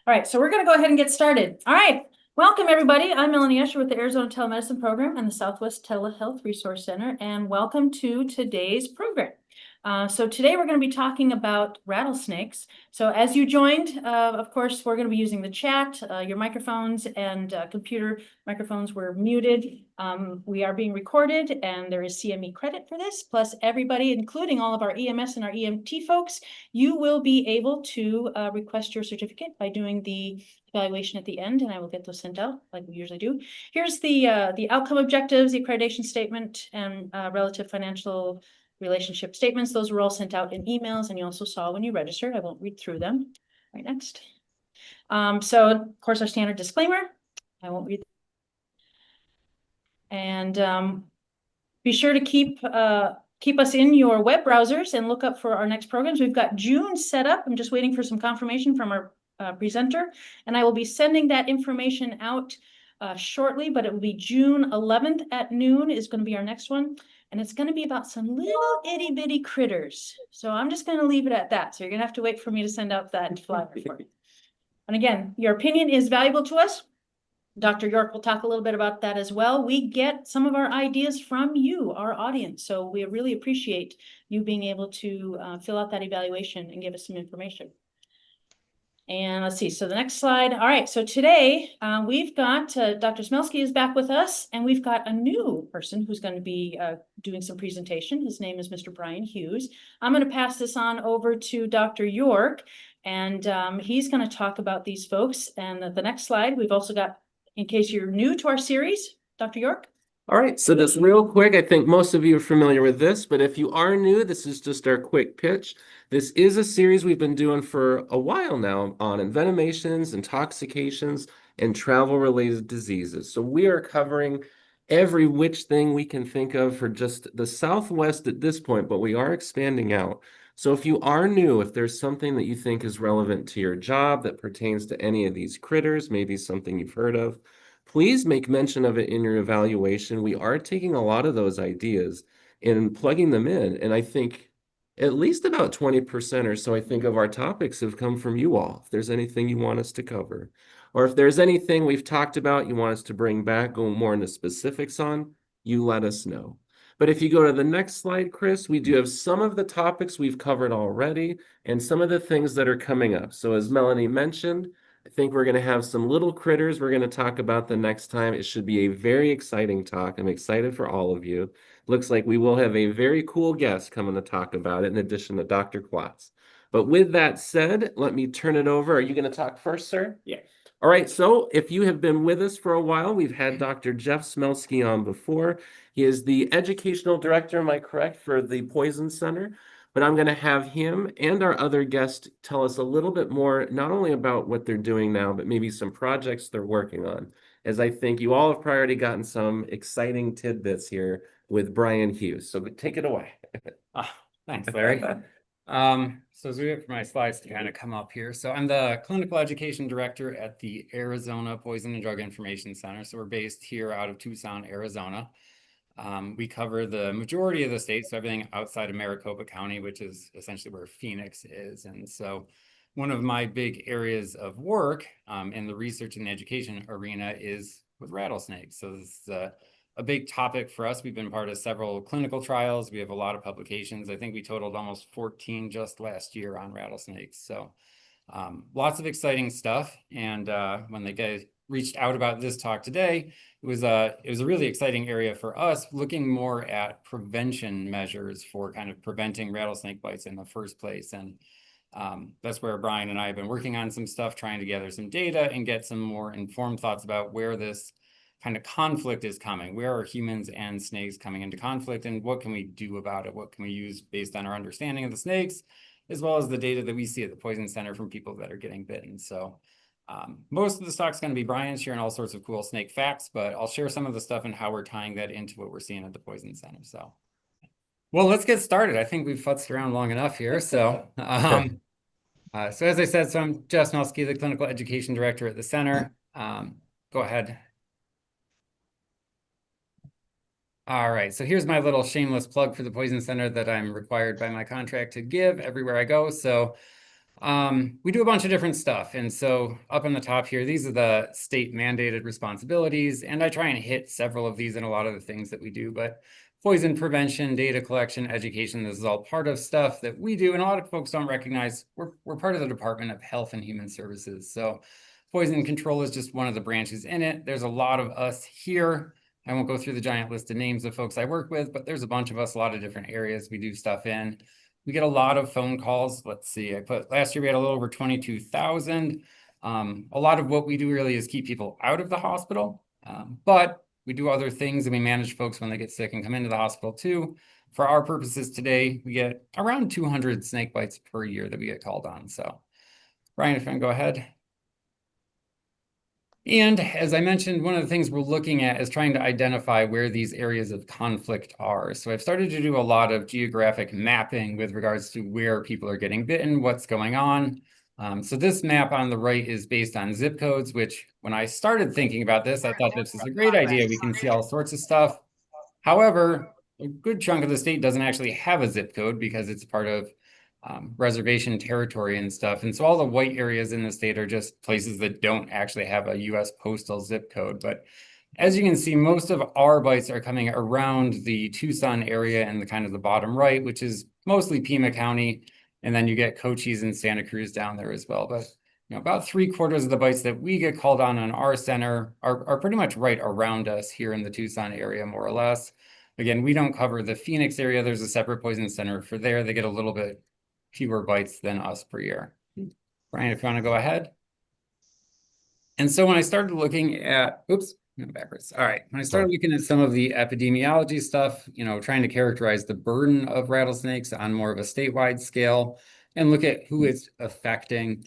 All right, so we're going to go ahead and get started. All right, welcome everybody. I'm Melanie Escher with the Arizona Telemedicine Program and the Southwest Telehealth Resource Center, and welcome to today's program. So today we're going to be talking about rattlesnakes. So as you joined, of course, we're going to be using the chat. Your microphones and computer microphones were muted. We are being recorded, and there is CME credit for this. Plus, everybody, including all of our EMS and our EMT folks, you will be able to request your certificate by doing the evaluation at the end, and I will get those sent out like we usually do. Here's the outcome objectives, the accreditation statement, and relative financial relationship statements. Those were all sent out in emails, and you also saw when you registered. I won't read through them. Right, next. So of course our standard disclaimer. I won't read. And be sure to keep us in your web browsers and look up for our next programs. We've got June set up. I'm just waiting for some confirmation from our presenter, and I will be sending that information out shortly, but it will be June 11th at noon is going to be our next one. And it's going to be about some little itty bitty critters. So I'm just going to leave it at that. So you're going to have to wait for me to send out that flyer for you. And again, your opinion is valuable to us. Dr. York will talk a little bit about that as well. We get some of our ideas from you, our audience. So we really appreciate you being able to fill out that evaluation and give us some information. And let's see, so the next slide. All right, so today we've got Dr. Smelsky is back with us, and we've got a new person who's going to be doing some presentation. His name is Mr. Brian Hughes. I'm going to pass this on over to Dr. York, and he's going to talk about these folks. And the next slide, we've also got, in case you're new to our series, Dr. York. All right, so just real quick, I think most of you are familiar with this, but if you are new, this is just our quick pitch. This is a series we've been doing for a while now on envenomations, intoxications, and travel-related diseases. So we are covering every which thing we can think of for just the Southwest at this point, but we are expanding out. So if you are new, if there's something that you think is relevant to your job that pertains to any of these critters, maybe something you've heard of, please make mention of it in your evaluation. We are taking a lot of those ideas and plugging them in. And I think at least about 20% or so, I think, of our topics have come from you all. If there's anything you want us to cover, or if there's anything we've talked about you want us to bring back, go more into specifics on, you let us know. But if you go to the next slide, Chris, we do have some of the topics we've covered already and some of the things that are coming up. So as Melanie mentioned, I think we're going to have some little critters we're going to talk about the next time. It should be a very exciting talk. I'm excited for all of you. Looks like we will have a very cool guest coming to talk about it in addition to Dr. Klotz. But with that said, let me turn it over. Are you going to talk first, sir? Yeah. All right, so if you have been with us for a while, we've had Dr. Jeff Smelsky on before. He is the educational director, am I correct, for the Poison Center? But I'm going to have him and our other guest tell us a little bit more, not only about what they're doing now, but maybe some projects they're working on, as I think you all have already gotten some exciting tidbits here with Brian Hughes. So take it away. Thanks, Larry. So as we wait for my slides to kind of come up here. So I'm the clinical education director at the Arizona Poison and Drug Information Center. So we're based here out of Tucson, Arizona. We cover the majority of the state, so everything outside of Maricopa County, which is essentially where Phoenix is. And so one of my big areas of work in the research and education arena is with rattlesnakes. So this is a big topic for us. We've been part of several clinical trials. We have a lot of publications. I think we totaled almost 14 just last year on rattlesnakes. So lots of exciting stuff. And when the guys reached out about this talk today, it was a really exciting area for us, looking more at prevention measures for kind of preventing rattlesnake bites in the first place. And that's where Brian and I have been working on some stuff, trying to gather some data and get some more informed thoughts about where this kind of conflict is coming. Where are humans and snakes coming into conflict, and what can we do about it? What can we use based on our understanding of the snakes, as well as the data that we see at the Poison Center from people that are getting bitten. So most of the talk's going to be Brian sharing all sorts of cool snake facts, but I'll share some of the stuff and how we're tying that into what we're seeing at the Poison Center. So, well, let's get started. I think we've futzed around long enough here. So, so as I said, so I'm Jeff Smelsky, the clinical education director at the center. Go ahead. All right, so here's my little shameless plug for the Poison Center that I'm required by my contract to give everywhere I go. So We do a bunch of different stuff. And so up on the top here, these are the state mandated responsibilities. And I try and hit several of these in a lot of the things that we do, but poison prevention, data collection, education, this is all part of stuff that we do. And a lot of folks don't recognize we're part of the Department of Health and Human Services. So poison control is just one of the branches in it. There's a lot of us here. I won't go through the giant list of names of folks I work with, but there's a bunch of us, a lot of different areas we do stuff in. We get a lot of phone calls. Let's see, last year we had a little over 22,000. A lot of what we do really is keep people out of the hospital, but we do other things and we manage folks when they get sick and come into the hospital too. For our purposes today, we get around 200 snake bites per year that we get called on. So Brian, if you want to go ahead. And as I mentioned, one of the things we're looking at is trying to identify where these areas of conflict are. So I've started to do a lot of geographic mapping with regards to where people are getting bitten, what's going on. So this map on the right is based on zip codes, which when I started thinking about this, I thought this is a great idea. We can see all sorts of stuff. However, a good chunk of the state doesn't actually have a zip code because it's part of reservation territory and stuff. And so all the white areas in the state are just places that don't actually have a US postal zip code. But as you can see, most of our bites are coming around the Tucson area and the kind of the bottom right, which is mostly Pima County. And then you get Cochise and Santa Cruz down there as well. But about 3/4 of the bites that we get called on our center are pretty much right around us here in the Tucson area, more or less. Again, we don't cover the Phoenix area. There's a separate poison center for there. They get a little bit fewer bites than us per year. Brian, if you want to go ahead. And so when I started looking at, oops, backwards. All right. When I started looking at some of the epidemiology stuff, trying to characterize the burden of rattlesnakes on more of a statewide scale and look at who it's affecting.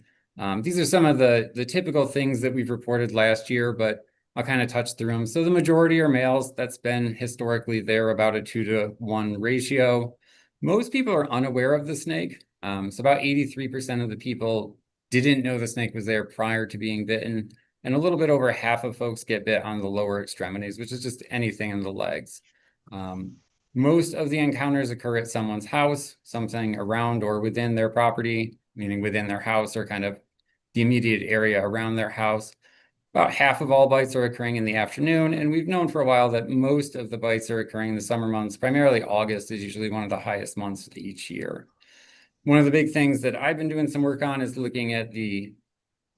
These are some of the typical things that we've reported last year, but I'll kind of touch through them. So the majority are males. That's been historically there, about a 2-to-1 ratio. Most people are unaware of the snake. So about 83% of the people didn't know the snake was there prior to being bitten. And a little bit over half of folks get bit on the lower extremities, which is just anything in the legs. Most of the encounters occur at someone's house, something around or within their property, meaning within their house or kind of the immediate area around their house. About half of all bites are occurring in the afternoon, and we've known for a while that most of the bites are occurring in the summer months. Primarily August is usually one of the highest months each year. One of the big things that I've been doing some work on is looking at the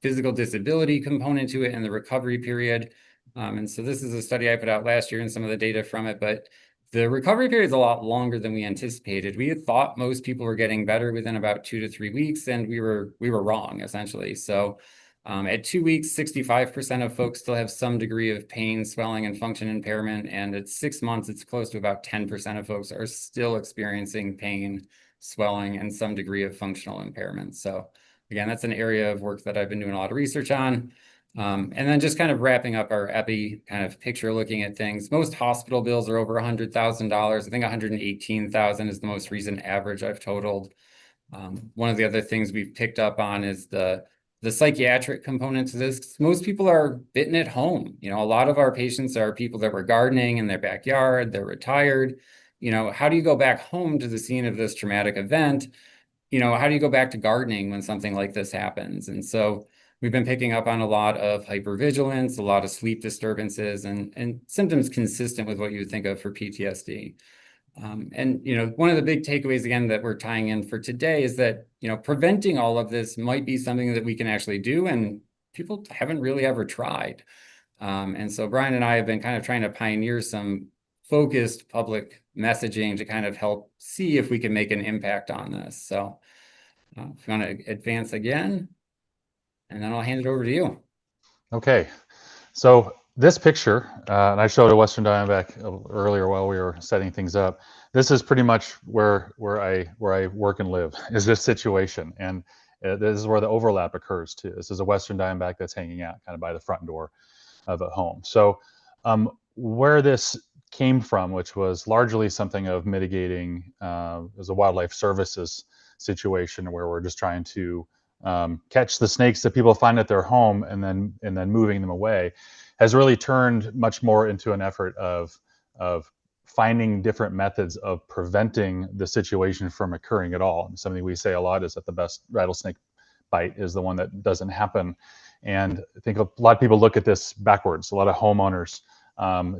physical disability component to it and the recovery period. And so this is a study I put out last year and some of the data from it, but the recovery period is a lot longer than we anticipated. We had thought most people were getting better within about 2 to 3 weeks, and we were wrong, essentially. So at 2 weeks, 65% of folks still have some degree of pain, swelling, and function impairment. And at 6 months, it's close to about 10% of folks are still experiencing pain, swelling, and some degree of functional impairment. So again, that's an area of work that I've been doing a lot of research on. And then just kind of wrapping up our epi kind of picture, looking at things. Most hospital bills are over $100,000. I think 118,000 is the most recent average I've totaled. One of the other things we've picked up on is the psychiatric component to this. Most people are bitten at home. A lot of our patients are people that were gardening in their backyard, they're retired. How do you go back home to the scene of this traumatic event? How do you go back to gardening when something like this happens? And so we've been picking up on a lot of hypervigilance, a lot of sleep disturbances, and symptoms consistent with what you would think of for PTSD. And one of the big takeaways, again, that we're tying in for today is that, preventing all of this might be something that we can actually do, and people haven't really ever tried. And so Brian and I have been kind of trying to pioneer some focused public messaging to kind of help see if we can make an impact on this. So if you want to advance again, and then I'll hand it over to you. Okay, so this picture, and I showed a Western Diamondback earlier while we were setting things up. This is pretty much where I work and live, is this situation, and this is where the overlap occurs too. This is a Western Diamondback that's hanging out kind of by the front door of a home. So where this came from, which was largely something of mitigating, as a wildlife services situation where we're just trying to catch the snakes that people find at their home and then moving them away, has really turned much more into an effort of finding different methods of preventing the situation from occurring at all. And something we say a lot is that the best rattlesnake bite is the one that doesn't happen. And I think a lot of people look at this backwards. A lot of homeowners,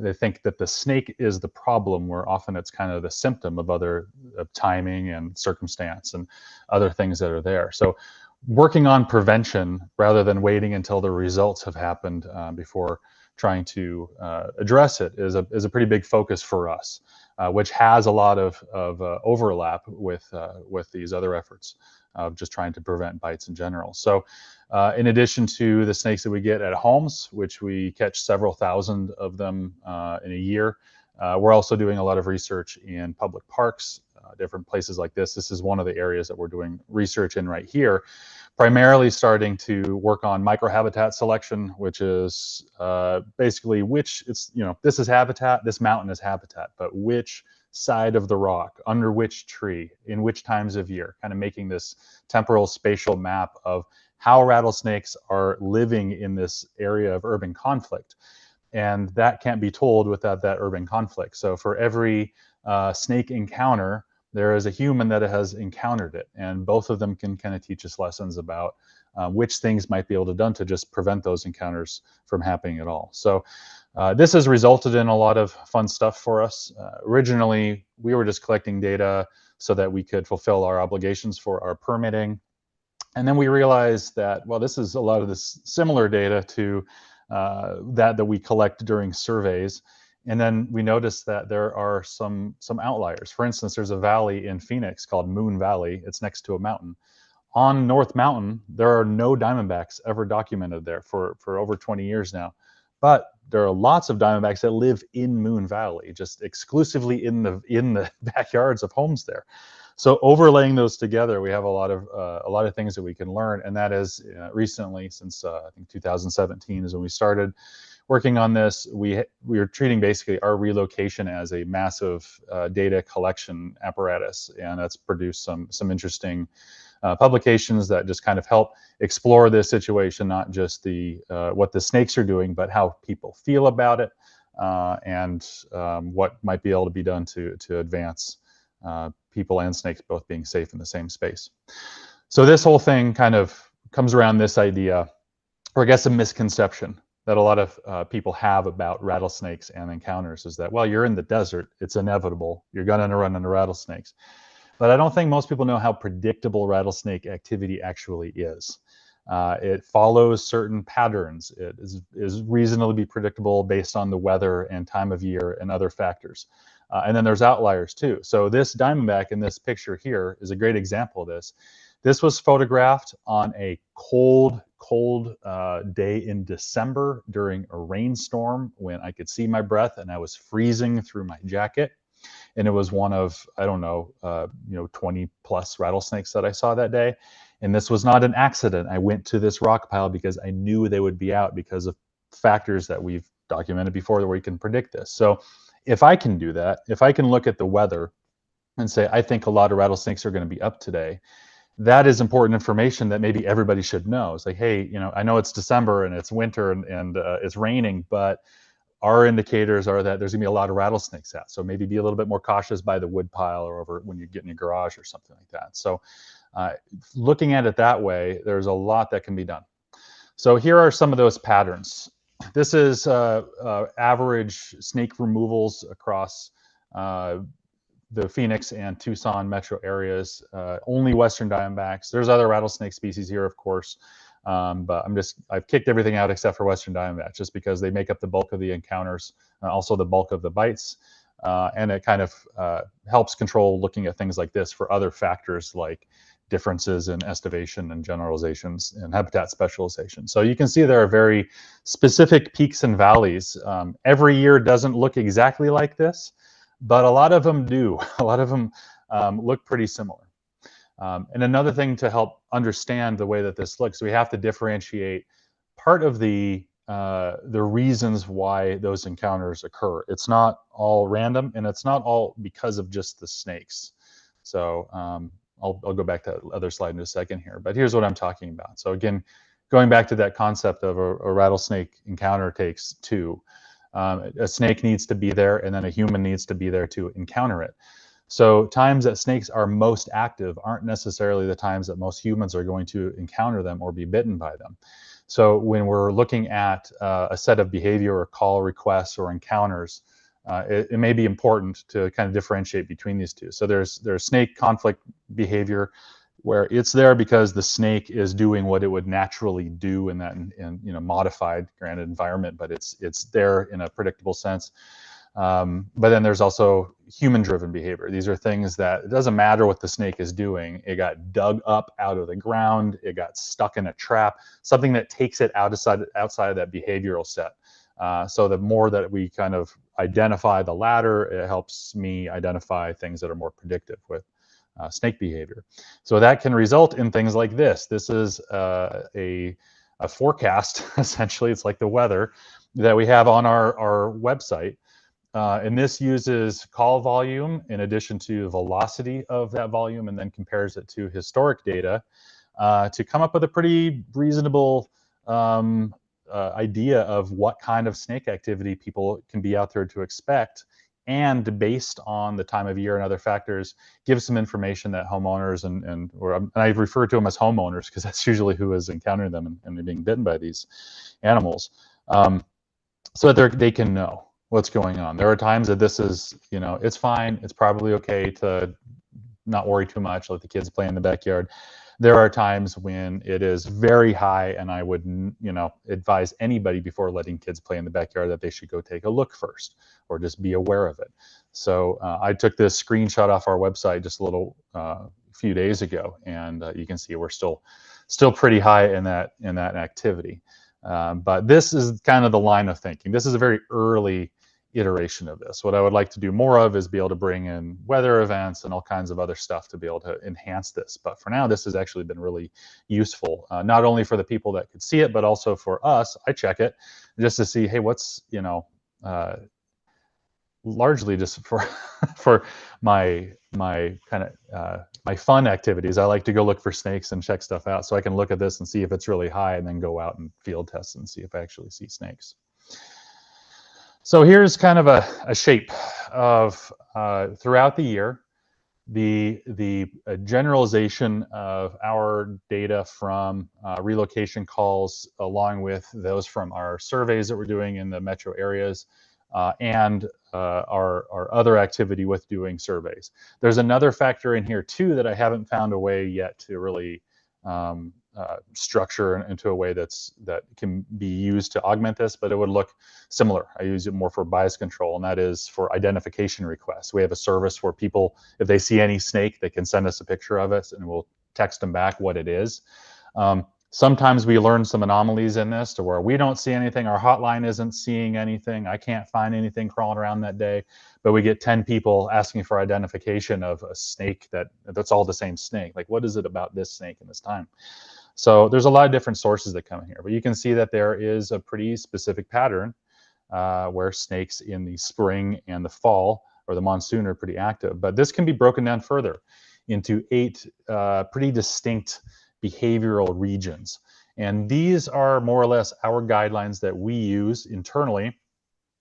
they think that the snake is the problem, where often it's kind of the symptom of timing and circumstance and other things that are there. So working on prevention rather than waiting until the results have happened before trying to address it is a pretty big focus for us, which has a lot of overlap with these other efforts of just trying to prevent bites in general. So in addition to the snakes that we get at homes, which we catch several thousand of them in a year, we're also doing a lot of research in public parks, different places like this. This is one of the areas that we're doing research in right here, primarily starting to work on microhabitat selection, which is basically this is habitat, this mountain is habitat, but which side of the rock, under which tree, in which times of year, kind of making this temporal spatial map of how rattlesnakes are living in this area of urban conflict. And that can't be told without that urban conflict. So for every snake encounter, there is a human that has encountered it, and both of them can kind of teach us lessons about which things might be able to be done to just prevent those encounters from happening at all. So this has resulted in a lot of fun stuff for us. Originally, we were just collecting data so that we could fulfill our obligations for our permitting. And then we realized that, well, this is a lot of this similar data to that we collect during surveys. And then we noticed that there are some outliers. For instance, there's a valley in Phoenix called Moon Valley. It's next to a mountain. On North Mountain, there are no diamondbacks ever documented there for over 20 years now. But there are lots of diamondbacks that live in Moon Valley, just exclusively in the backyards of homes there. So overlaying those together, we have a lot of things that we can learn. And that is recently, since I think 2017 is when we started working on this, we are treating basically our relocation as a massive data collection apparatus, and that's produced some interesting publications that just kind of help explore this situation, not just what the snakes are doing, but how people feel about it, and what might be able to be done to advance people and snakes both being safe in the same space. So this whole thing kind of comes around this idea, or I guess a misconception that a lot of people have about rattlesnakes and encounters, is that, well, you're in the desert, it's inevitable, you're gonna run into rattlesnakes. But I don't think most people know how predictable rattlesnake activity actually is. It follows certain patterns. It is reasonably predictable based on the weather and time of year and other factors. And then there's outliers too. So this diamondback in this picture here is a great example of this. This was photographed on a cold day in December during a rainstorm when I could see my breath and I was freezing through my jacket. And it was one of, I don't know, 20 plus rattlesnakes that I saw that day. And this was not an accident. I went to this rock pile because I knew they would be out because of factors that we've documented before where we can predict this. So if I can do that, if I can look at the weather and say, I think a lot of rattlesnakes are going to be up today, that is important information that maybe everybody should know. It's like, hey, I know it's December and it's winter and it's raining, but our indicators are that there's gonna be a lot of rattlesnakes out. So maybe be a little bit more cautious by the wood pile or over when you get in your garage or something like that. So looking at it that way, there's a lot that can be done. So here are some of those patterns. This is average snake removals across the Phoenix and Tucson metro areas, only Western diamondbacks. There's other rattlesnake species here, of course. But I've kicked everything out except for Western diamondbacks, just because they make up the bulk of the encounters, also the bulk of the bites. And it kind of helps control looking at things like this for other factors like differences in estivation and generalizations and habitat specialization. So you can see there are very specific peaks and valleys. Every year doesn't look exactly like this, but a lot of them do. A lot of them look pretty similar. And another thing to help understand the way that this looks, we have to differentiate part of the reasons why those encounters occur. It's not all random, and it's not all because of just the snakes. So I'll go back to the other slide in a second here, but here's what I'm talking about. So again, going back to that concept of a rattlesnake encounter takes two. A snake needs to be there, and then a human needs to be there to encounter it. So times that snakes are most active aren't necessarily the times that most humans are going to encounter them or be bitten by them. So when we're looking at a set of behavior or call requests or encounters, it may be important to kind of differentiate between these two. So there's snake conflict behavior, where it's there because the snake is doing what it would naturally do in that modified, granted, environment, but it's there in a predictable sense. But then there's also human-driven behavior. These are things that it doesn't matter what the snake is doing. It got dug up out of the ground. It got stuck in a trap, something that takes it outside of that behavioral set. So the more that we kind of identify the latter, it helps me identify things that are more predictive with snake behavior. So that can result in things like this. This is a forecast, essentially. It's like the weather that we have on our website. And this uses call volume in addition to velocity of that volume, and then compares it to historic data to come up with a pretty reasonable idea of what kind of snake activity people can be out there to expect. And based on the time of year and other factors, give some information that homeowners and I refer to them as homeowners because that's usually who is encountering them and they're being bitten by these animals, so that they can know what's going on. There are times that this is, it's fine. It's probably okay to not worry too much, let the kids play in the backyard. There are times when it is very high, and I would, advise anybody before letting kids play in the backyard that they should go take a look first, or just be aware of it. So I took this screenshot off our website just a little few days ago, and you can see we're still pretty high in that activity. But this is kind of the line of thinking. This is a very early iteration of this. What I would like to do more of is be able to bring in weather events and all kinds of other stuff to be able to enhance this. But for now, this has actually been really useful, not only for the people that could see it, but also for us. I check it just to see, hey, what's, largely just for for my kind of my fun activities. I like to go look for snakes and check stuff out, so I can look at this and see if it's really high, and then go out and field test and see if I actually see snakes. So here's kind of a shape of throughout the year, the generalization of our data from relocation calls, along with those from our surveys that we're doing in the metro areas, and our other activity with doing surveys. There's another factor in here too that I haven't found a way yet to really structure into a way that can be used to augment this, but it would look similar. I use it more for bias control, and that is for identification requests. We have a service where people, if they see any snake, they can send us a picture of it, and we'll text them back what it is. Sometimes we learn some anomalies in this to where we don't see anything, our hotline isn't seeing anything, I can't find anything crawling around that day, but we get 10 people asking for identification of a snake that's all the same snake. Like, what is it about this snake in this time? So there's a lot of different sources that come in here, but you can see that there is a pretty specific pattern where snakes in the spring and the fall or the monsoon are pretty active. But this can be broken down further into 8 pretty distinct behavioral regions. And these are more or less our guidelines that we use internally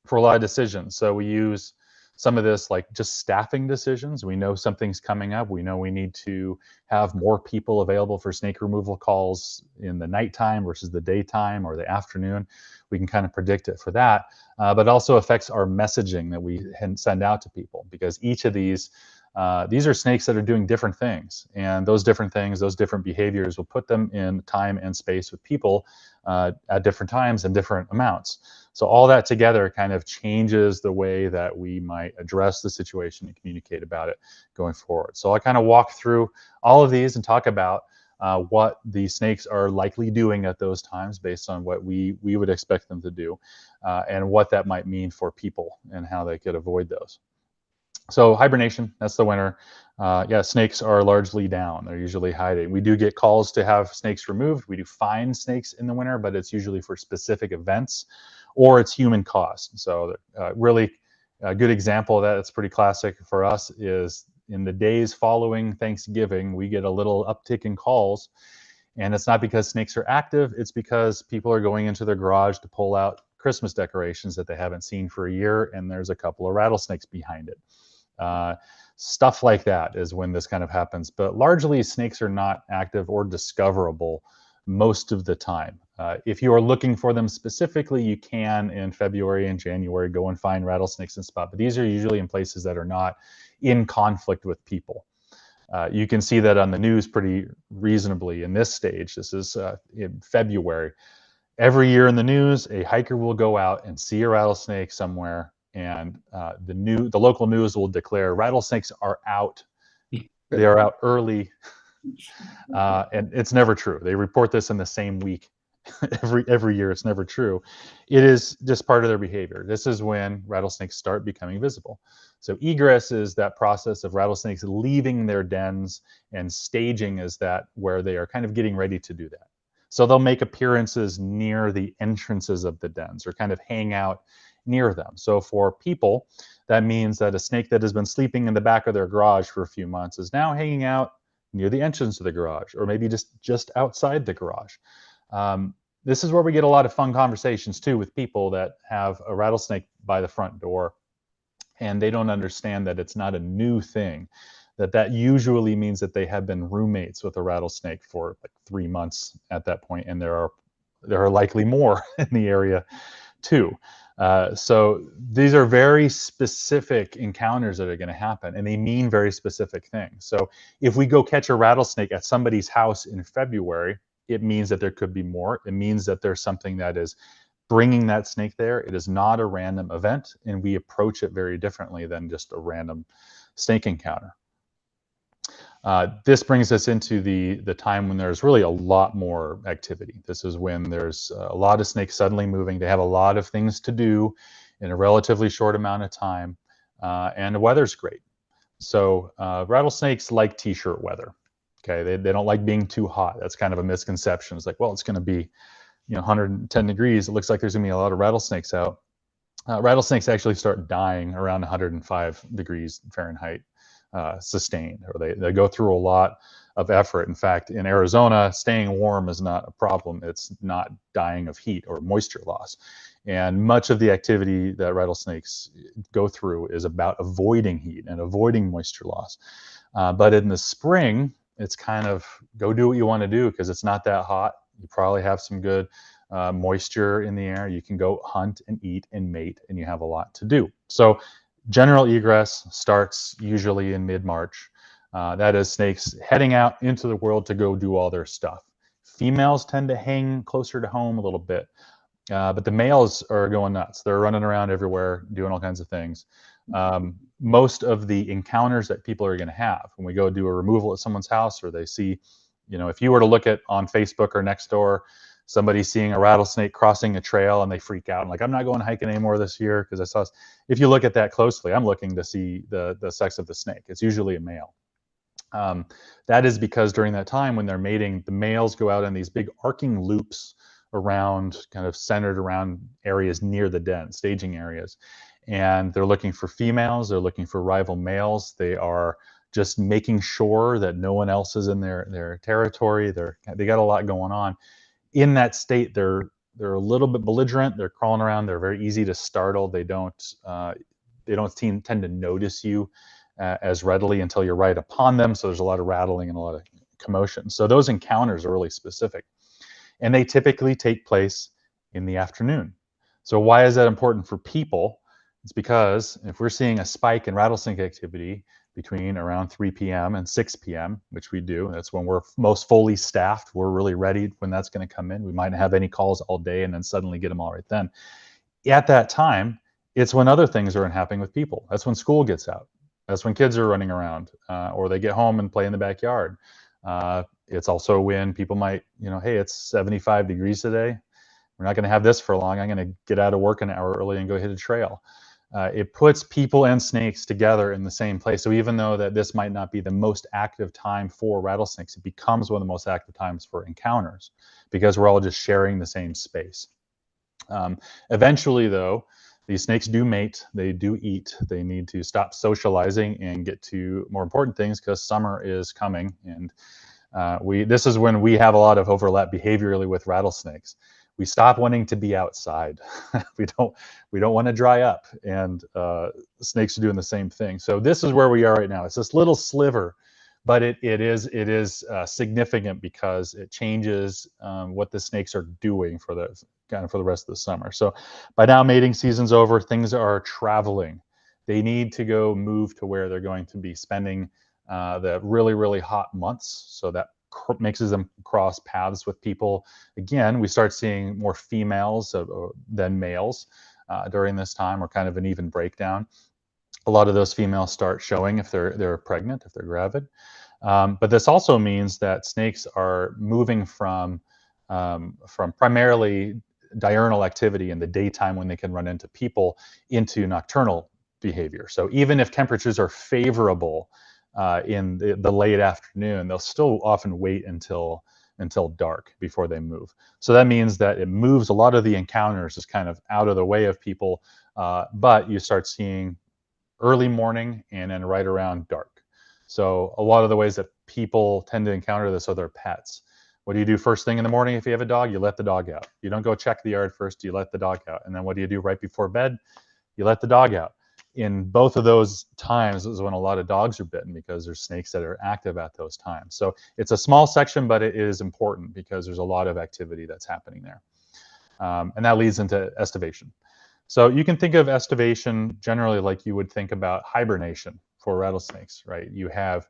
for a lot of decisions. So we use some of this like just staffing decisions. We know something's coming up. We know we need to have more people available for snake removal calls in the nighttime versus the daytime or the afternoon. We can kind of predict it for that, but it also affects our messaging that we send out to people, because each of these are snakes that are doing different things, and those different things, those different behaviors will put them in time and space with people at different times and different amounts. So all that together kind of changes the way that we might address the situation and communicate about it going forward. So I kind of walk through all of these and talk about what the snakes are likely doing at those times based on what we would expect them to do, and what that might mean for people and how they could avoid those. So hibernation, that's the winter. Yeah, snakes are largely down. They're usually hiding. We do get calls to have snakes removed. We do find snakes in the winter, but it's usually for specific events, or it's human caused. So really a good example of that, it's pretty classic for us, is in the days following Thanksgiving, we get a little uptick in calls. And it's not because snakes are active, it's because people are going into their garage to pull out Christmas decorations that they haven't seen for a year, and there's a couple of rattlesnakes behind it. Stuff like that is when this kind of happens. But largely, snakes are not active or discoverable most of the time. If you are looking for them specifically, you can in February and January go and find rattlesnakes and spot, but these are usually in places that are not in conflict with people. You can see that on the news pretty reasonably in this stage. This is in February. Every year in the news, a hiker will go out and see a rattlesnake somewhere, and the local news will declare rattlesnakes are out. They are out early, and it's never true. They report this in the same week. every year, it's never true. It is just part of their behavior. This is when rattlesnakes start becoming visible. So egress is that process of rattlesnakes leaving their dens, and staging is that where they are kind of getting ready to do that. So they'll make appearances near the entrances of the dens or kind of hang out near them. So for people, that means that a snake that has been sleeping in the back of their garage for a few months is now hanging out near the entrance of the garage, or maybe just outside the garage. This is where we get a lot of fun conversations too with people that have a rattlesnake by the front door, and they don't understand that it's not a new thing. That usually means that they have been roommates with a rattlesnake for like 3 months at that point, and there are likely more in the area too. So these are very specific encounters that are going to happen, and they mean very specific things. So if we go catch a rattlesnake at somebody's house in February, it means that there could be more. It means that there's something that is bringing that snake there. It is not a random event, and we approach it very differently than just a random snake encounter. This brings us into the time when there's really a lot more activity. This is when there's a lot of snakes suddenly moving. They have a lot of things to do in a relatively short amount of time, and the weather's great. So rattlesnakes like t-shirt weather. Okay, they don't like being too hot. That's kind of a misconception. It's like, well, it's going to be 110 degrees. It looks like there's going to be a lot of rattlesnakes out. Rattlesnakes actually start dying around 105 degrees Fahrenheit. Sustained, or they go through a lot of effort. In fact, in Arizona, staying warm is not a problem. It's not dying of heat or moisture loss. And much of the activity that rattlesnakes go through is about avoiding heat and avoiding moisture loss. But in the spring, it's kind of go do what you want to do because it's not that hot. You probably have some good moisture in the air. You can go hunt and eat and mate, and you have a lot to do. So general egress starts usually in mid-March. That is snakes heading out into the world to go do all their stuff. Females tend to hang closer to home a little bit, but the males are going nuts. They're running around everywhere, doing all kinds of things. Most of the encounters that people are going to have when we go do a removal at someone's house, or they see, if you were to look at on Facebook or Nextdoor, somebody seeing a rattlesnake crossing a trail and they freak out and like, I'm not going hiking anymore this year because I saw. If you look at that closely, I'm looking to see the sex of the snake. It's usually a male. That is because during that time when they're mating, the males go out in these big arcing loops around, kind of centered around areas near the den, staging areas. And they're looking for females, they're looking for rival males. They are just making sure that no one else is in their territory. They got a lot going on. In that state, they're a little bit belligerent. They're crawling around. They're very easy to startle. They don't tend to notice you as readily until you're right upon them. So there's a lot of rattling and a lot of commotion. So those encounters are really specific, and they typically take place in the afternoon. So why is that important for people? It's because if we're seeing a spike in rattlesnake activity between around 3 p.m. and 6 p.m., which we do. That's when we're most fully staffed. We're really ready when that's going to come in. We might have any calls all day and then suddenly get them all right then. At that time, it's when other things are happening with people. That's when school gets out. That's when kids are running around, or they get home and play in the backyard. It's also when people might, hey, it's 75 degrees today. We're not going to have this for long. I'm going to get out of work an hour early and go hit a trail. It puts people and snakes together in the same place. So even though that this might not be the most active time for rattlesnakes, it becomes one of the most active times for encounters because we're all just sharing the same space. Eventually, though, these snakes do mate, they do eat, they need to stop socializing and get to more important things because summer is coming. And this is when we have a lot of overlap behaviorally with rattlesnakes. we stop wanting to be outside. we don't want to dry up, and snakes are doing the same thing. So this is where we are right now. It's this little sliver, but it is significant because it changes what the snakes are doing for the rest of the summer. So by now mating season's over, things are traveling. They need to go move to where they're going to be spending the really, really hot months. So that makes them cross paths with people. Again, we start seeing more females than males during this time, or kind of an even breakdown. A lot of those females start showing if they're pregnant, if they're gravid. But this also means that snakes are moving from primarily diurnal activity in the daytime when they can run into people into nocturnal behavior. So even if temperatures are favorable in the late afternoon, they'll still often wait until dark before they move. So that means that it moves a lot of the encounters is kind of out of the way of people, but you start seeing early morning and then right around dark. So a lot of the ways that people tend to encounter this are their pets. What do you do first thing in the morning if you have a dog? You let the dog out. You don't go check the yard first, you let the dog out. And then what do you do right before bed? You let the dog out. In both of those times is when a lot of dogs are bitten, because there's snakes that are active at those times. So it's a small section, but it is important because there's a lot of activity that's happening there. And that leads into estivation. So you can think of estivation generally like you would think about hibernation for rattlesnakes, right? You have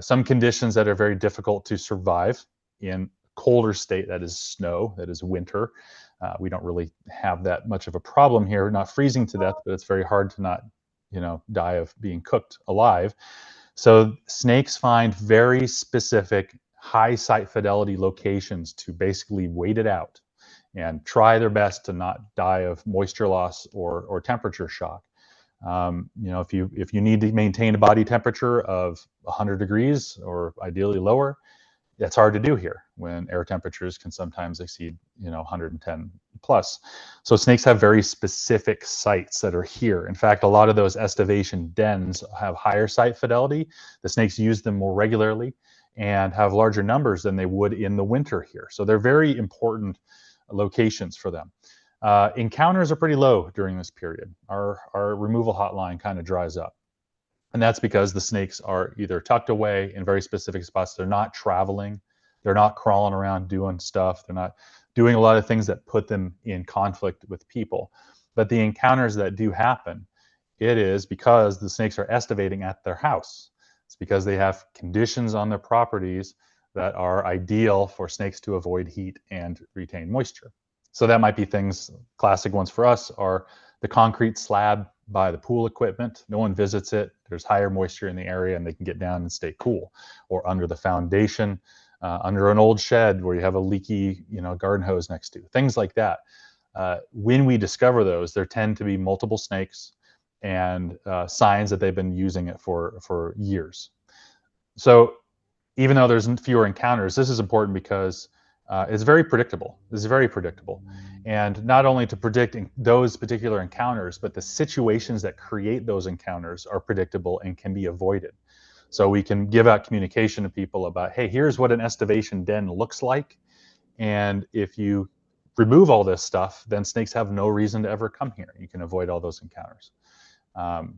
some conditions that are very difficult to survive in colder state, that is snow, that is winter. We don't really have that much of a problem here, not freezing to death, but it's very hard to not, die of being cooked alive. So snakes find very specific high site fidelity locations to basically wait it out and try their best to not die of moisture loss or temperature shock. If you need to maintain a body temperature of 100 degrees or ideally lower, that's hard to do here when air temperatures can sometimes exceed 110 plus. So snakes have very specific sites that are here. In fact, a lot of those estivation dens have higher site fidelity. The snakes use them more regularly and have larger numbers than they would in the winter here. So they're very important locations for them. Encounters are pretty low during this period. Our removal hotline kind of dries up. And that's because the snakes are either tucked away in very specific spots. They're not traveling. They're not crawling around doing stuff. They're not doing a lot of things that put them in conflict with people. But the encounters that do happen, it is because the snakes are estivating at their house. It's because they have conditions on their properties that are ideal for snakes to avoid heat and retain moisture. So that might be things, classic ones for us are the concrete slab by the pool equipment. No one visits it. There's higher moisture in the area and they can get down and stay cool. Or under the foundation, under an old shed where you have a leaky garden hose next to. Things like that. When we discover those, there tend to be multiple snakes and signs that they've been using it for years. So even though there's fewer encounters, this is important because it's very predictable. This is very predictable. And not only to predict those particular encounters, but the situations that create those encounters are predictable and can be avoided. So we can give out communication to people about, hey, here's what an estivation den looks like. And if you remove all this stuff, then snakes have no reason to ever come here. You can avoid all those encounters.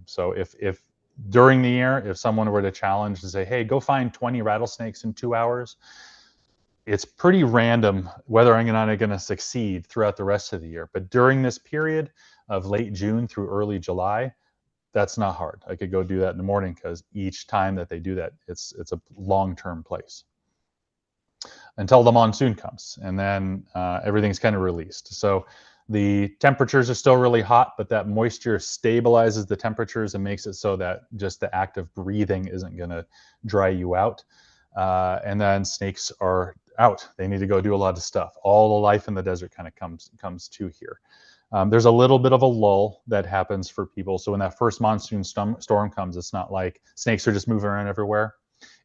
So if during the year, if someone were to challenge and say, hey, go find 20 rattlesnakes in 2 hours, it's pretty random whether I'm not going to succeed throughout the rest of the year. But during this period of late June through early July, that's not hard. I could go do that in the morning because each time that they do that, it's a long-term place until the monsoon comes, and then everything's kind of released. So the temperatures are still really hot, but that moisture stabilizes the temperatures and makes it so that just the act of breathing isn't going to dry you out. And then snakes are out. They need to go do a lot of stuff. All the life in the desert kind of comes to here. There's a little bit of a lull that happens for people. So when that first monsoon storm comes, it's not like snakes are just moving around everywhere.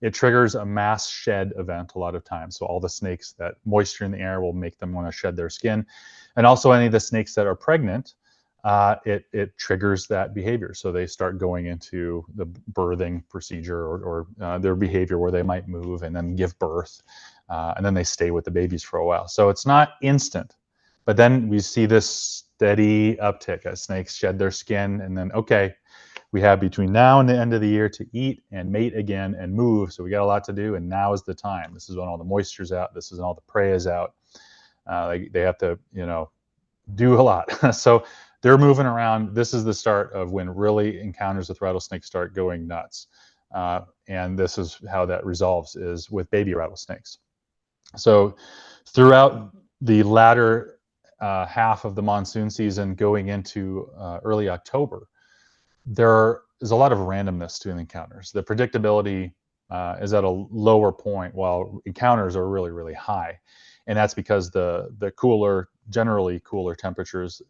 It triggers a mass shed event a lot of times. So all the snakes, that moisture in the air will make them want to shed their skin. And also any of the snakes that are pregnant, it triggers that behavior. So they start going into the birthing procedure or their behavior where they might move and then give birth. And then they stay with the babies for a while. So it's not instant, But then we see this steady uptick as snakes shed their skin, and then, okay, we have between now and the end of the year to eat and mate again and move. So we got a lot to do, and now is the time. This is when all the moisture's out. This is when all the prey is out. They have to, do a lot. So they're moving around. This is the start of when really encounters with rattlesnakes start going nuts. And this is how that resolves, is with baby rattlesnakes. So throughout the latter half of the monsoon season going into early October, there is a lot of randomness to the encounters. The predictability is at a lower point while encounters are really, really high. And that's because the cooler, generally cooler temperatures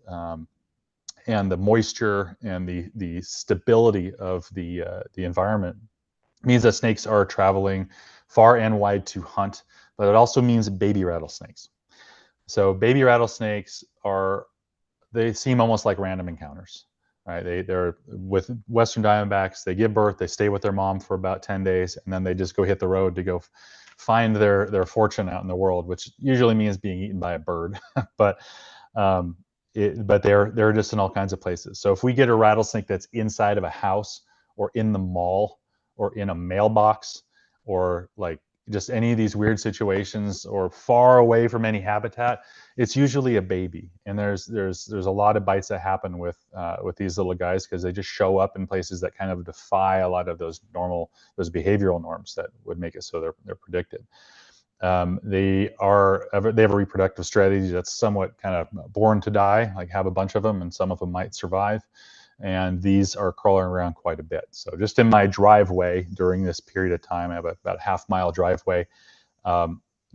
and the moisture and the stability of the environment means that snakes are traveling far and wide to hunt, but it also means baby rattlesnakes. So baby rattlesnakes they seem almost like random encounters, right? They're with Western Diamondbacks, they give birth, they stay with their mom for about 10 days, and then they just go hit the road to go find their fortune out in the world, which usually means being eaten by a bird. But they're just in all kinds of places. So if we get a rattlesnake that's inside of a house or in the mall or in a mailbox or like just any of these weird situations or far away from any habitat, it's usually a baby. And there's a lot of bites that happen with these little guys because they just show up in places that kind of defy a lot of those behavioral norms that would make it so they're predicted. They have a reproductive strategy that's somewhat kind of born to die, like have a bunch of them, and some of them might survive. And these are crawling around quite a bit. So just in my driveway during this period of time, I have about a half-mile driveway.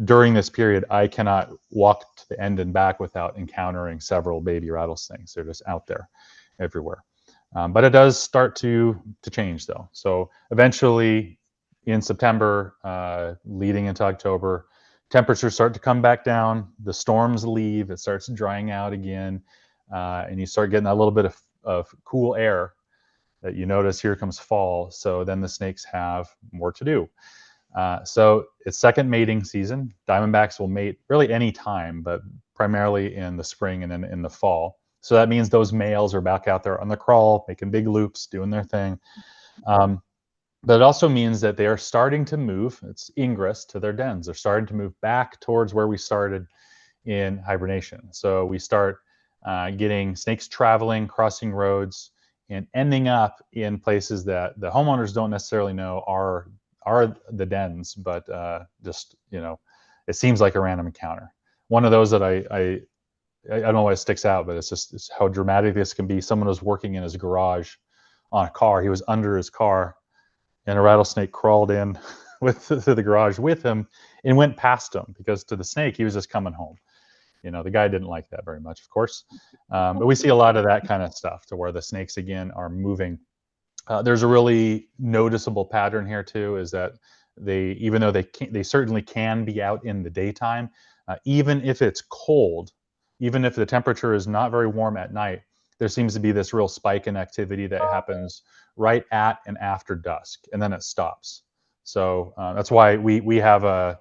During this period, I cannot walk to the end and back without encountering several baby rattlesnakes. They're just out there everywhere. But it does start to change, though. So eventually, in September, leading into October, temperatures start to come back down. The storms leave. It starts drying out again. And you start getting a little bit of cool air that you notice here comes fall. So then the snakes have more to do. So it's second mating season. Diamondbacks will mate really any time, but primarily in the spring and then in the fall. So that means those males are back out there on the crawl, making big loops, doing their thing. But it also means that they are starting to move, it's ingress, to their dens. They're starting to move back towards where we started in hibernation. So we start getting snakes traveling, crossing roads, and ending up in places that the homeowners don't necessarily know are the dens, but just, it seems like a random encounter. One of those that I don't know why it sticks out, but it's how dramatic this can be. Someone was working in his garage on a car. He was under his car, and a rattlesnake crawled in to the garage with him and went past him, because to the snake, he was just coming home. The guy didn't like that very much, of course. But we see a lot of that kind of stuff, to where the snakes, again, are moving. There's a really noticeable pattern here, too, is that even though they certainly can be out in the daytime, even if it's cold, even if the temperature is not very warm at night, there seems to be this real spike in activity that happens right at and after dusk, and then it stops. So that's why we have a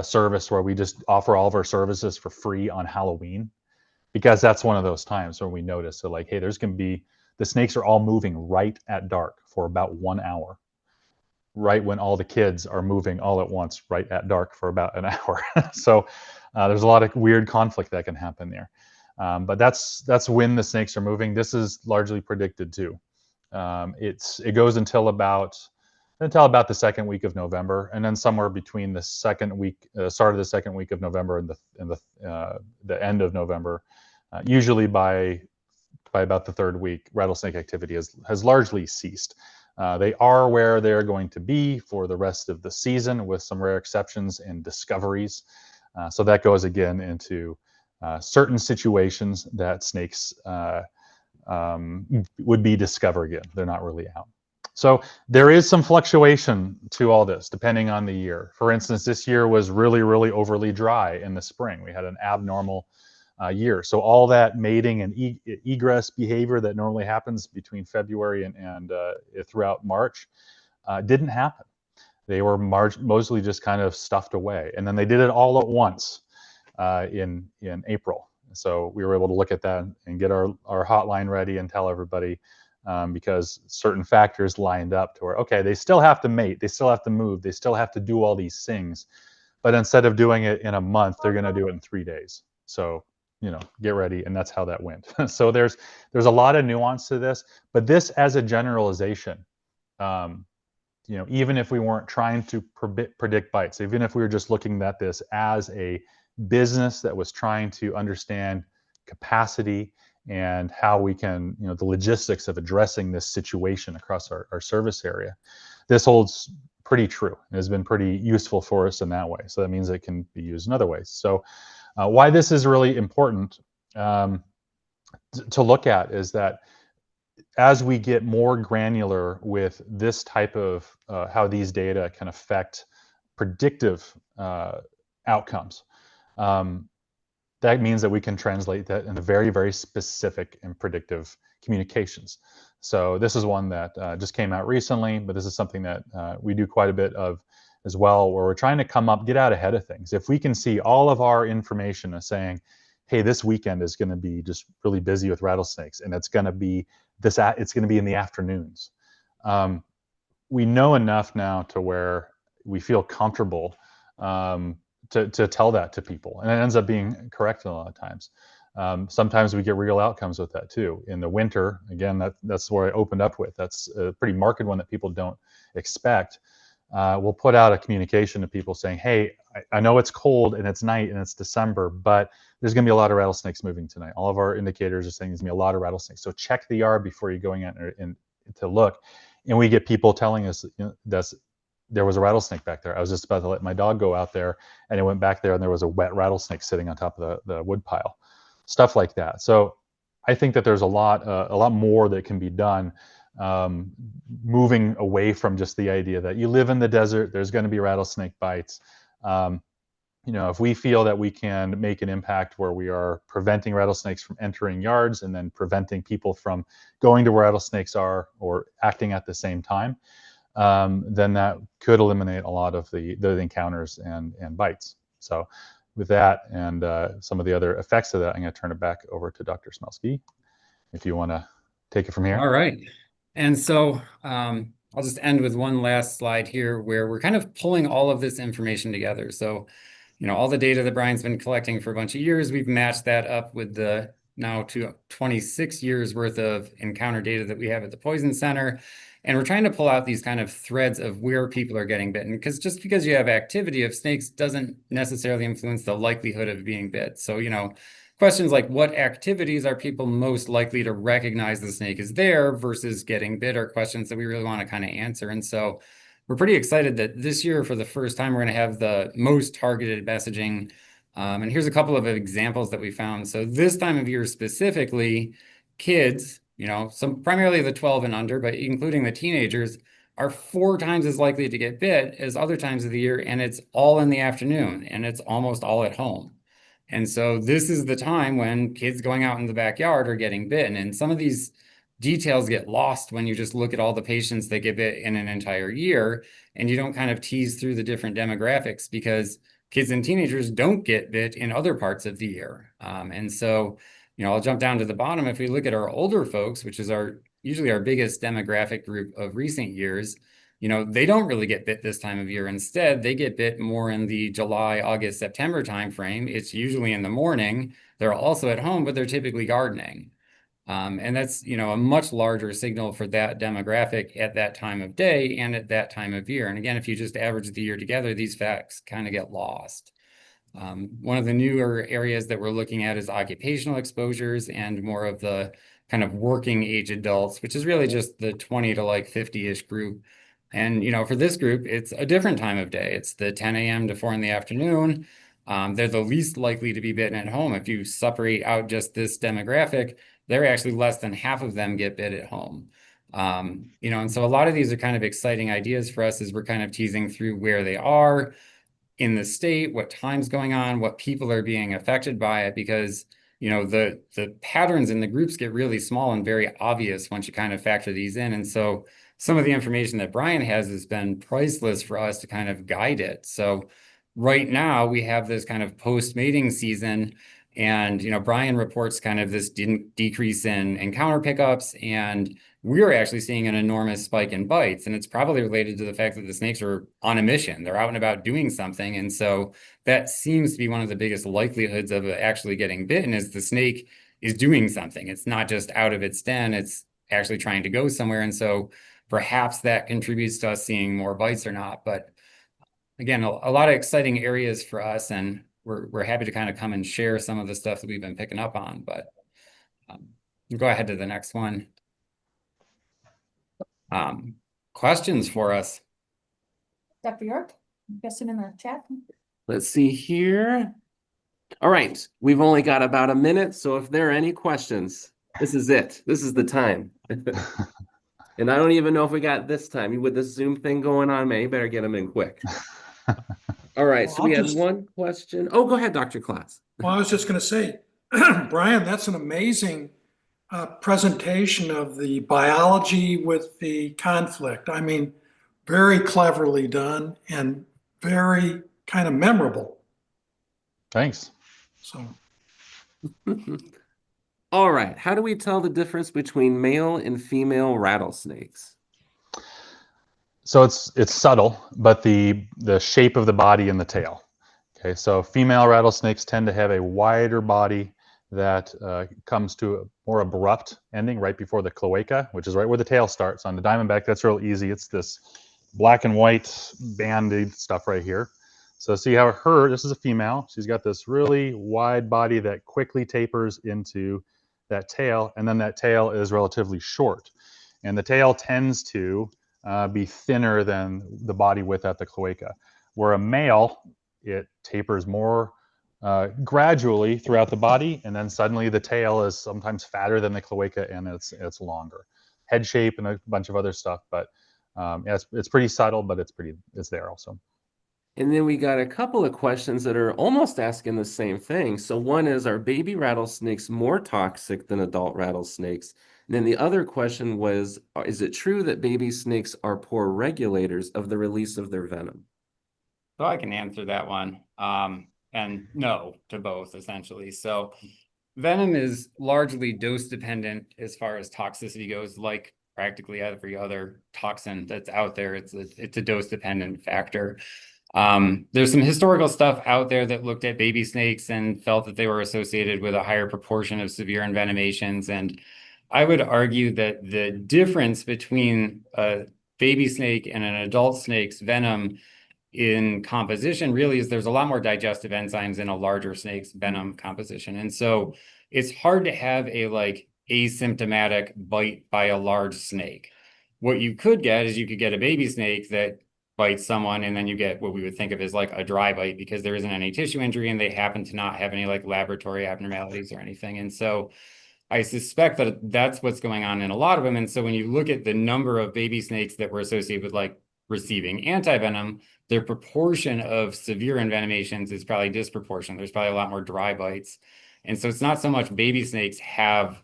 service where we just offer all of our services for free on Halloween, because that's one of those times where we notice, so like, hey, there's going to be, the snakes are all moving right at dark for about 1 hour, right when all the kids are moving all at once right at dark for about an hour. So there's a lot of weird conflict that can happen there. But that's when the snakes are moving. This is largely predicted too. It goes until about the second week of November, and then somewhere between the start of the second week of November and the end of November, usually by about the third week, rattlesnake activity has largely ceased. They are where they're going to be for the rest of the season, with some rare exceptions and discoveries. So that goes again into certain situations that snakes would be discovered again. They're not really out. So there is some fluctuation to all this, depending on the year. For instance, this year was really, really overly dry in the spring. We had an abnormal year. So all that mating and egress behavior that normally happens between February and throughout March didn't happen. They were mostly just kind of stuffed away. And then they did it all at once in April. So we were able to look at that and get our hotline ready and tell everybody, because certain factors lined up to where, okay, they still have to mate, they still have to move, they still have to do all these things. But instead of doing it in a month, they're going to do it in 3 days. So, get ready. And that's how that went. So there's a lot of nuance to this, but this as a generalization, even if we weren't trying to predict bites, even if we were just looking at this as a business that was trying to understand capacity and how we can, the logistics of addressing this situation across our service area, this holds pretty true. It has been pretty useful for us in that way. So that means it can be used in other ways. So why this is really important to look at is that as we get more granular with this type of how these data can affect predictive outcomes, that means that we can translate that into very, very specific and predictive communications. So this is one that just came out recently, but this is something that we do quite a bit of as well, where we're trying to get out ahead of things. If we can see all of our information as saying, hey, this weekend is going to be just really busy with rattlesnakes, and it's going to be in the afternoons. We know enough now to where we feel comfortable to tell that to people, and it ends up being correct a lot of times. Sometimes we get real outcomes with that too. In the winter, again, that's where I opened up with. That's a pretty marked one that people don't expect. We'll put out a communication to people saying, hey, I know it's cold and it's night and it's December, but there's going to be a lot of rattlesnakes moving tonight. All of our indicators are saying there's going to be a lot of rattlesnakes. So check the yard before you're going in to look. And we get people telling us there was a rattlesnake back there. I was just about to let my dog go out there, and it went back there and there was a wet rattlesnake sitting on top of the wood pile. Stuff like that. So I think that there's a lot more that can be done, moving away from just the idea that you live in the desert, there's going to be rattlesnake bites. If we feel that we can make an impact where we are preventing rattlesnakes from entering yards and then preventing people from going to where rattlesnakes are or acting at the same time, then that could eliminate a lot of the encounters and bites. So with that and some of the other effects of that, I'm going to turn it back over to Dr. Smelsky, if you want to take it from here. All right. And so I'll just end with one last slide here where we're kind of pulling all of this information together. So, all the data that Brian's been collecting for a bunch of years, we've matched that up with the now 26 years worth of encounter data that we have at the Poison Center. And we're trying to pull out these kind of threads of where people are getting bitten, because just because you have activity of snakes doesn't necessarily influence the likelihood of being bit. So, questions like what activities are people most likely to recognize the snake is there versus getting bit are questions that we really want to kind of answer. And so we're pretty excited that this year, for the first time, we're going to have the most targeted messaging. And here's a couple of examples that we found. So this time of year specifically, kids, some primarily the 12 and under, but including the teenagers, are 4 times as likely to get bit as other times of the year. And it's all in the afternoon, and it's almost all at home. And so this is the time when kids going out in the backyard are getting bitten. And some of these details get lost when you just look at all the patients that get bit in an entire year, and you don't kind of tease through the different demographics, because kids and teenagers don't get bit in other parts of the year. And so, I'll jump down to the bottom. If we look at our older folks, which is usually our biggest demographic group of recent years, they don't really get bit this time of year. Instead, they get bit more in the July, August, September timeframe. It's usually in the morning. They're also at home, but they're typically gardening. And that's, a much larger signal for that demographic at that time of day and at that time of year. And again, if you just average the year together, these facts kind of get lost. One of the newer areas that we're looking at is occupational exposures and more of the kind of working age adults, which is really just the 20 to like 50-ish group. And, for this group, it's a different time of day. It's the 10 a.m. to 4 in the afternoon. They're the least likely to be bitten at home. If you separate out just this demographic, they're actually less than half of them get bit at home. And so a lot of these are kind of exciting ideas for us as we're kind of teasing through where they are in the state, what time's going on, what people are being affected by it, because the patterns in the groups get really small and very obvious once you kind of factor these in. And so some of the information that Brian has been priceless for us to kind of guide it. So right now we have this kind of post-mating season, And, Brian reports kind of this decrease in encounter pickups, and we're actually seeing an enormous spike in bites. And it's probably related to the fact that the snakes are on a mission. They're out and about doing something. And so that seems to be one of the biggest likelihoods of actually getting bitten, is the snake is doing something. It's not just out of its den, it's actually trying to go somewhere. And so perhaps that contributes to us seeing more bites or not. But again, a lot of exciting areas for us, and we're happy to kind of come and share some of the stuff that we've been picking up on. But go ahead to the next one. Questions for us? Dr. York, I'm guessing in the chat. Let's see here. All right, we've only got about a minute, so if there are any questions, this is it. This is the time. And I don't even know if we got this time. With this Zoom thing going on, man, you better get them in quick. All right, Well, so we I'll had just- one question. Oh, go ahead, Dr. Klotz. Well, I was just going to say, Brian, that's an amazing presentation of the biology with the conflict. I mean, very cleverly done and very kind of memorable. Thanks. So, All right, how do we tell the difference between male and female rattlesnakes? So it's subtle, but the shape of the body and the tail. Okay, so female rattlesnakes tend to have a wider body that comes to a more abrupt ending right before the cloaca, which is right where the tail starts. On the diamondback, that's real easy. It's this black and white banded stuff right here. So see how this is a female. She's got this really wide body that quickly tapers into that tail, and then that tail is relatively short. And the tail tends to be thinner than the body width at the cloaca. Where a male, it tapers more gradually throughout the body, and then suddenly the tail is sometimes fatter than the cloaca, and it's longer. Head shape and a bunch of other stuff, but yeah, it's pretty subtle, but it's there also. And then we got a couple of questions that are almost asking the same thing. So one is, are baby rattlesnakes more toxic than adult rattlesnakes? And then the other question was, is it true that baby snakes are poor regulators of the release of their venom? So I can answer that one. And no to both, essentially. So venom is largely dose dependent as far as toxicity goes, like practically every other toxin that's out there. It's a dose dependent factor. There's some historical stuff out there that looked at baby snakes and felt that they were associated with a higher proportion of severe envenomations. And I would argue that the difference between a baby snake and an adult snake's venom in composition really is there's a lot more digestive enzymes in a larger snake's venom composition. And so it's hard to have a asymptomatic bite by a large snake. What you could get is you could get a baby snake that bites someone, and then you get what we would think of as a dry bite because there isn't any tissue injury and they happen to not have any laboratory abnormalities or anything. And so I suspect that that's what's going on in a lot of them. And so when you look at the number of baby snakes that were associated with receiving antivenom, their proportion of severe envenomations is probably disproportionate. There's probably a lot more dry bites. And so it's not so much baby snakes have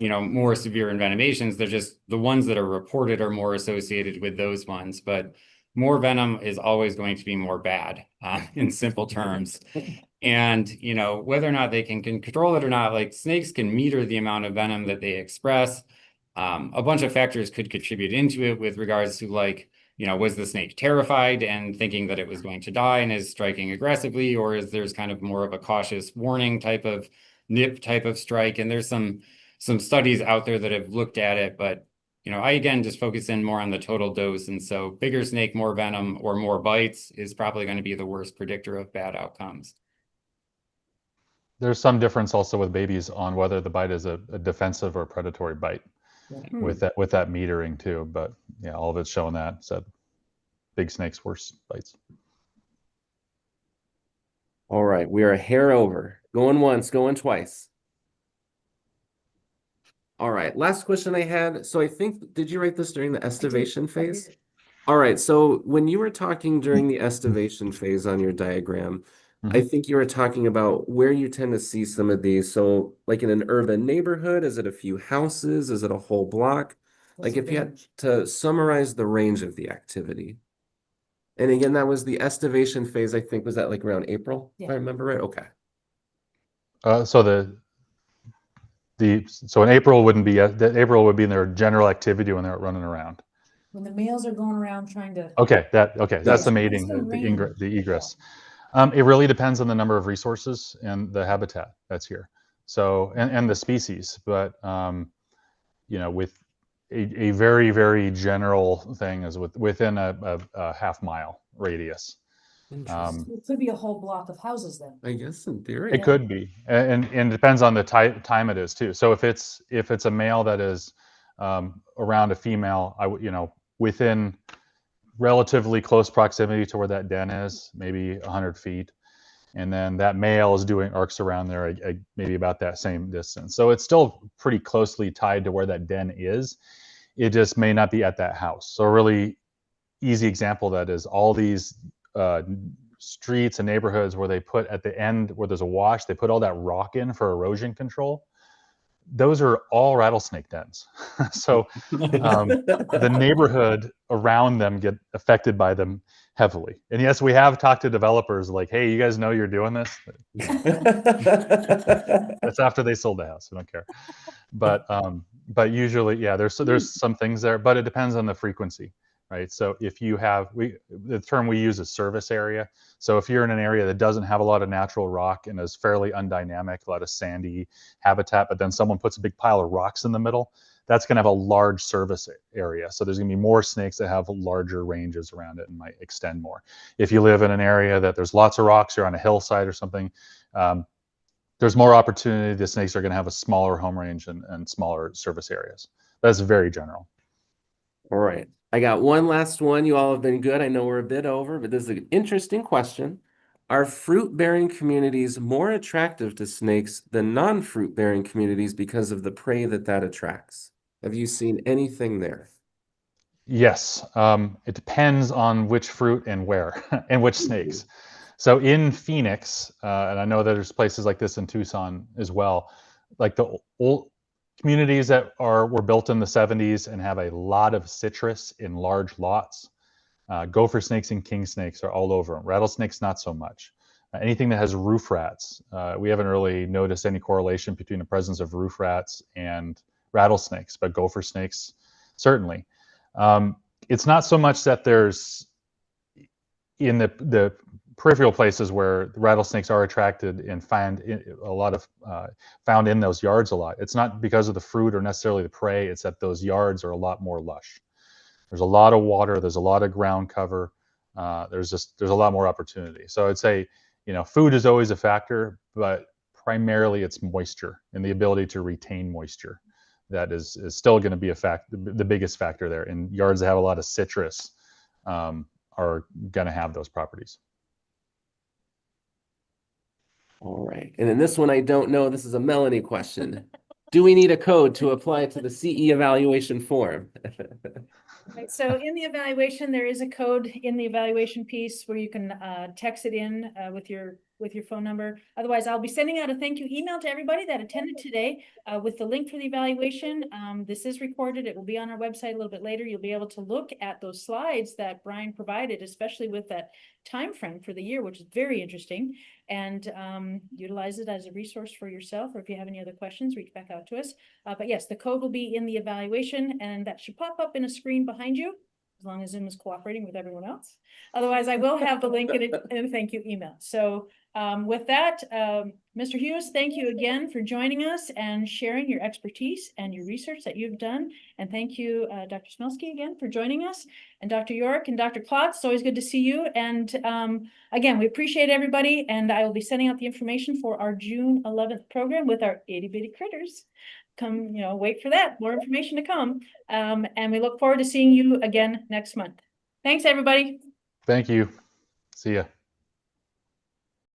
more severe envenomations. They're just the ones that are reported are more associated with those ones. But more venom is always going to be more bad, in simple terms. And, whether or not they can control it or not, snakes can meter the amount of venom that they express. A bunch of factors could contribute into it with regards to was the snake terrified and thinking that it was going to die and is striking aggressively, or is there's kind of more of a cautious warning type of nip type of strike? And there's some studies out there that have looked at it, but I again just focus in more on the total dose. And so bigger snake, more venom, or more bites is probably going to be the worst predictor of bad outcomes. There's some difference also with babies on whether the bite is a defensive or predatory bite with that metering too. But yeah, all of it's showing that said big snakes worse bites. All right, we are a hair over. Going once, going twice. All right, last question I had. So I think, did you write this during the estivation phase? All right, so when you were talking during the estivation phase on your diagram, I think you were talking about where you tend to see some of these. So like in an urban neighborhood, is it a few houses? Is it a whole block? If you had to summarize the range of the activity. And again, that was the estivation phase, I think, was that around April, if I remember right? Okay. So so in April wouldn't be, April would be in their general activity when they're running around. When the males are going around trying to. Okay, that's the mating, It's gonna rain. the egress. It really depends on the number of resources and the habitat that's here. So, and the species, but, you know, with a very, very general thing is within a half-mile radius. Interesting. It could be a whole block of houses then. I guess in theory. It could be, and it depends on the time it is too. So if it's a male that is around a female, you know, within relatively close proximity to where that den is, maybe 100 feet, and then that male is doing arcs around there, maybe about that same distance. So it's still pretty closely tied to where that den is. It just may not be at that house. So a really easy example of that is all these streets and neighborhoods where they put at the end where there's a wash, they put all that rock in for erosion control. Those are all rattlesnake dens. So the neighborhood around them get affected by them heavily. And yes, we have talked to developers like, hey, you guys know you're doing this? That's after they sold the house. I don't care. But usually, yeah, there's some things there, but it depends on the frequency, right? So if you have, the term we use is service area. So if you're in an area that doesn't have a lot of natural rock and is fairly undynamic, a lot of sandy habitat, but then someone puts a big pile of rocks in the middle, that's going to have a large service area. So there's going to be more snakes that have larger ranges around it and might extend more. If you live in an area that there's lots of rocks, you're on a hillside or something, there's more opportunity. The snakes are going to have a smaller home range and smaller service areas. That's very general. All right. I got one last one. You all have been good. I know we're a bit over, but this is an interesting question. Are fruit-bearing communities more attractive to snakes than non-fruit-bearing communities because of the prey that attracts? Have you seen anything there? Yes. It depends on which fruit and where and which snakes. So in Phoenix, and I know that there's places like this in Tucson as well, like the old communities that were built in the 70s and have a lot of citrus in large lots. Gopher snakes and king snakes are all over them. Rattlesnakes, not so much. Anything that has roof rats, we haven't really noticed any correlation between the presence of roof rats and rattlesnakes, but gopher snakes, certainly. It's not so much that there's in the peripheral places where rattlesnakes are attracted and found in those yards a lot. It's not because of the fruit or necessarily the prey. It's that those yards are a lot more lush. There's a lot of water. There's a lot of ground cover. There's a lot more opportunity. So I'd say, you know, food is always a factor, but primarily it's moisture and the ability to retain moisture. That is still going to be the biggest factor there. And yards that have a lot of citrus are going to have those properties. All right. And then this one, I don't know. This is a Melanie question. Do we need a code to apply to the CE evaluation form? Right, so in the evaluation, there is a code in the evaluation piece where you can text it in with your phone number. Otherwise, I'll be sending out a thank you email to everybody that attended today with the link for the evaluation. This is recorded. It will be on our website a little bit later. You'll be able to look at those slides that Brian provided, especially with that time frame for the year, which is very interesting, and utilize it as a resource for yourself. Or if you have any other questions, reach back out to us. But yes, the code will be in the evaluation, and that should pop up in a screen behind you, as long as Zoom is cooperating with everyone else. Otherwise, I will have the link in a thank you email. So with that, Mr. Hughes, thank you again for joining us and sharing your expertise and your research that you've done. And thank you, Dr. Smelsky, again for joining us, and Dr. York and Dr. Klotz. It's always good to see you. And again, we appreciate everybody. And I will be sending out the information for our June 11th program with our itty bitty critters. Come, you know, wait for that. More information to come. And we look forward to seeing you again next month. Thanks, everybody. Thank you. See ya.